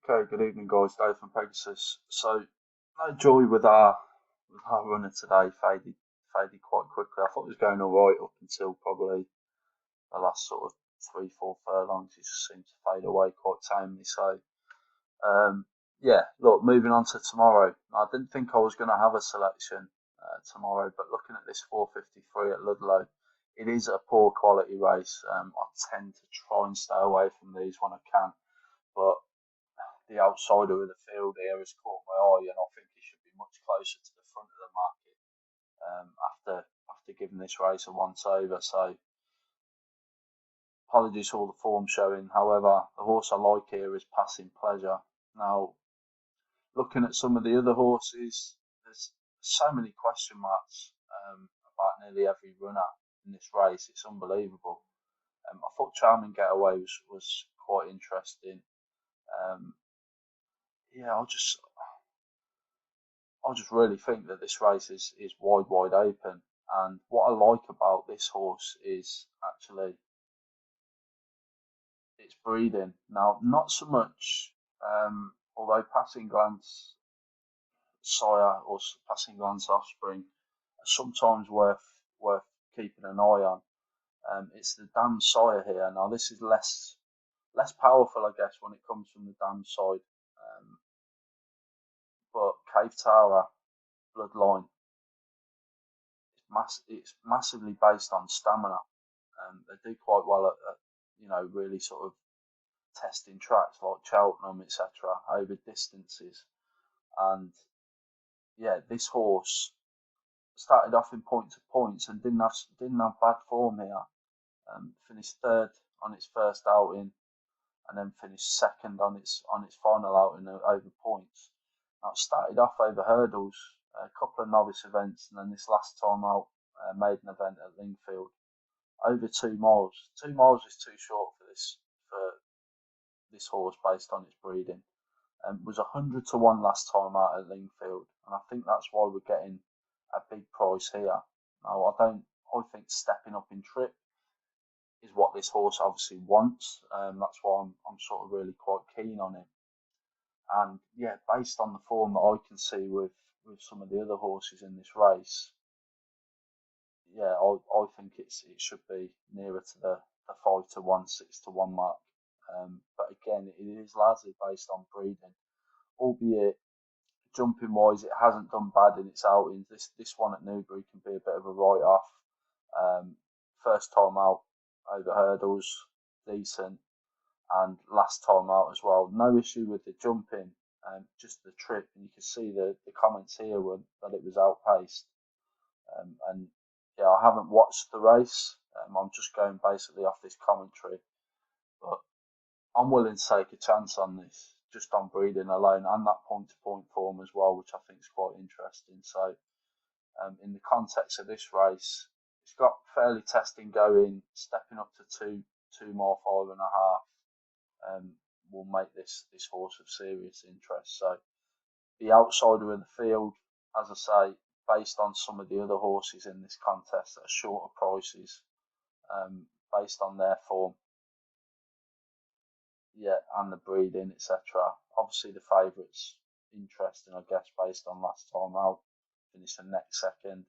Okay, good evening, guys. Dave from Pegasus. So, no joy with our runner today. Faded quite quickly. I thought it was going all right up until probably the last sort of 3, 4 furlongs. It just seemed to fade away quite tamely. So, um, yeah. Look, moving on to tomorrow. I didn't think I was going to have a selection tomorrow, but looking at this 4:53 at Ludlow, it is a poor quality race. I tend to try and stay away from these when I can, but the outsider of the field here has caught my eye, and I think he should be much closer to the front of the market after giving this race a once over. So apologies for all the form showing. However, the horse I like here is Passing Pleasure. Now, looking at some of the other horses, there's so many question marks about nearly every runner in this race. It's unbelievable. I thought Charming Getaway was quite interesting. Um, yeah, I just really think that this race is wide open. And what I like about this horse is actually its breeding. Now, not so much, although Passing Glance sire or Passing Glance offspring are sometimes worth keeping an eye on. It's the dam sire here. Now, this is less powerful, I guess, when it comes from the dam side. But Cave Tower bloodline it's massively based on stamina. They do quite well at really sort of testing tracks like Cheltenham, etc., over distances. And yeah, this horse started off in point to points and didn't have bad form here. Finished third on its first outing, and then finished second on its final outing over points. Now it started off over hurdles, a couple of novice events, and then this last time out, maiden event at Lingfield, over 2 miles. 2 miles is too short for this horse based on its breeding. It was 100 to 1 last time out at Lingfield, and I think that's why we're getting a big price here. Now I think stepping up in trip is what this horse obviously wants. That's why I'm sort of really quite keen on him. And yeah, based on the form that I can see with some of the other horses in this race, yeah, I think it should be nearer to the 5 to 1, 6 to 1 mark. But again, it is largely based on breeding, albeit jumping wise, it hasn't done bad in its outings. This one at Newbury can be a bit of a write off. First time out over hurdles, decent, and last time out as well. No issue with the jumping, just the trip, and you can see the comments here were that it was outpaced. And yeah, I haven't watched the race. I'm just going basically off this commentary, but I'm willing to take a chance on this just on breeding alone and that point to point form as well, which I think is quite interesting. So, in the context of this race, it's got fairly testing going, stepping up to two more 5.5. Will make this horse of serious interest. So, the outsider of the field, as I say, based on some of the other horses in this contest at shorter prices, based on their form, yeah, and the breeding, etc. Obviously, the favourites interesting, I guess, based on last time out. Finished the next second.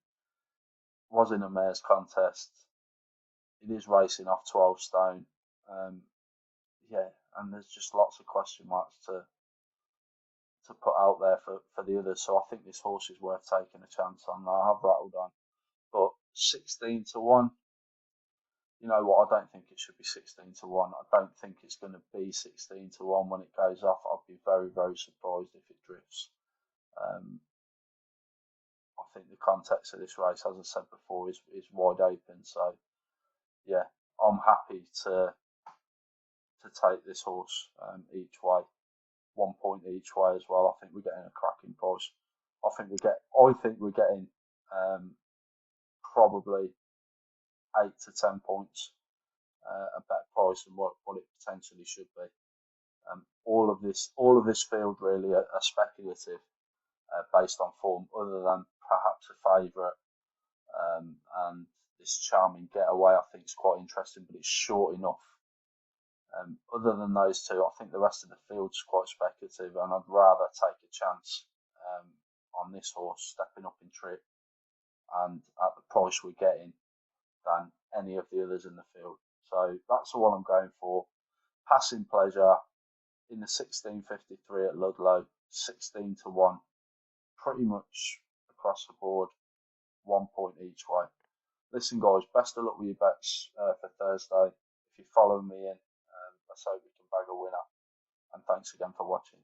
Was in a mares contest. It is racing off 12 stone. Um, yeah, and there's just lots of question marks to put out there for the others. So I think this horse is worth taking a chance on. I have rattled on, but 16 to 1. You know what? I don't think it should be 16 to 1. I don't think it's going to be 16 to 1 when it goes off. I'd be very surprised if it drifts. Um, I think the context of this race, as I said before, is wide open. So yeah, I'm happy to take this horse each way, 1 point each way as well. I think we're getting a cracking price. I think we're getting probably 8 to 10 points a better price than what it potentially should be. All of this field really are speculative based on form, other than perhaps a favourite. And this Charming Getaway, I think, is quite interesting, but it's short enough Other than those two, I think the rest of the field's quite speculative, and I'd rather take a chance on this horse stepping up in trip and at the price we're getting than any of the others in the field. So that's all I'm going for. Passing pleasure in the 1653 at Ludlow, 16 to 1, pretty much across the board, 1 point each way. Listen, guys, best of luck with your bets for Thursday. If you follow me in, let's hope we can bag a winner. And thanks again for watching.